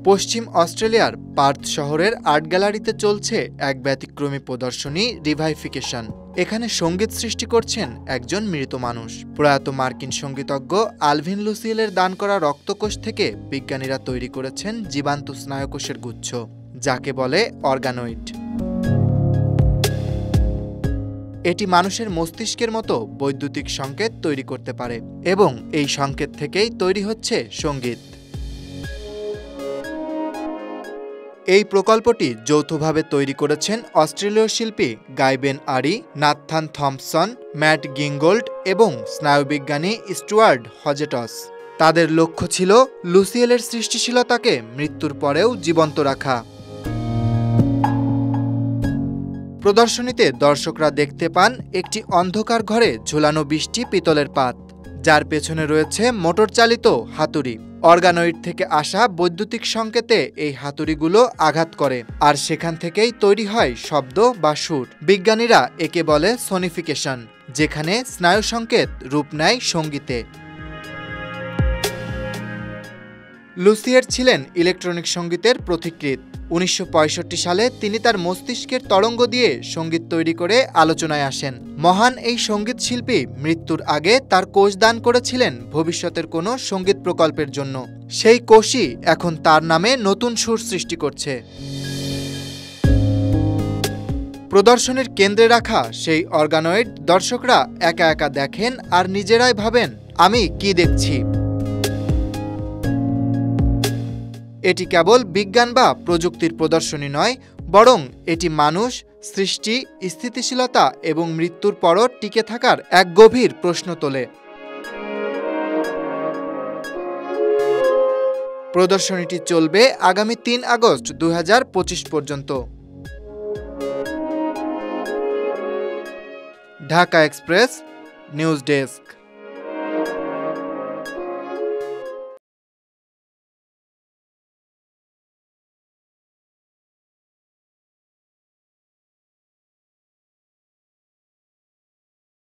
পশ্চিম অস্ট্রেলিয়ার পার্থ শহরের আর্ট গ্যালারিতে চলছে এক ব্যতিক্রমী প্রদর্শনী রিভাইফিকেশন। এখানে সঙ্গীত সৃষ্টি করছেন একজন মৃত মানুষ। প্রয়াত মার্কিন সঙ্গীতজ্ঞ আলভিন লুসিয়েলের দান করা রক্তকোষ থেকে বিজ্ঞানীরা তৈরি করেছেন জীবান্ত স্নায়ুকোষের গুচ্ছ, যাকে বলে অর্গানয়েড। এটি মানুষের মস্তিষ্কের মতো বৈদ্যুতিক সংকেত তৈরি করতে পারে এবং এই সংকেত থেকেই তৈরি হচ্ছে সঙ্গীত। এই প্রকল্পটি যৌথভাবে তৈরি করেছেন অস্ট্রেলীয় শিল্পী গাই বেন আরি, নাথান থম্পসন, ম্যাট গিঙ্গোল্ড এবং স্নায়ুবিজ্ঞানী স্টুয়ার্ট হজেটস। তাদের লক্ষ্য ছিল লুসিয়েলের সৃষ্টিশীলতাকে মৃত্যুর পরেও জীবন্ত রাখা। প্রদর্শনীতে দর্শকরা দেখতে পান একটি অন্ধকার ঘরে ঝোলানো 20টি পিতলের পাত, যার পেছনে রয়েছে মোটর চালিত হাতুড়ি। অর্গানয়েড থেকে আসা বৈদ্যুতিক সংকেতে এই হাতুড়িগুলো আঘাত করে, আর সেখান থেকেই তৈরি হয় শব্দ বা সুর। বিজ্ঞানীরা একে বলে সোনিফিকেশন, যেখানে স্নায়ু সংকেত রূপ নেয় সঙ্গীতে। লুসিয়ের ছিলেন ইলেকট্রনিক সঙ্গীতের পথিকৃৎ। 1965 সালে তিনি তার মস্তিষ্কের তরঙ্গ দিয়ে সঙ্গীত তৈরি করে আলোচনায় আসেন। মহান এই সঙ্গীত শিল্পী মৃত্যুর আগে তার কোষ দান করেছিলেন ভবিষ্যতের কোনো সঙ্গীত প্রকল্পের জন্য। সেই কোষই এখন তার নামে নতুন সুর সৃষ্টি করছে। প্রদর্শনীর কেন্দ্রে রাখা সেই অর্গানয়েড দর্শকরা একা একা দেখেন আর নিজেরাই ভাবেন, আমি কি দেখছি। এটি কেবল বিজ্ঞান বা প্রযুক্তির প্রদর্শনী নয়, বরং এটি মানুষ, সৃষ্টি, স্থিতিশীলতা এবং মৃত্যুর পরও টিকে থাকার এক গভীর প্রশ্ন তোলে। প্রদর্শনীটি চলবে আগামী 3 আগস্ট 2025 পর্যন্ত। Dhaka express news desk.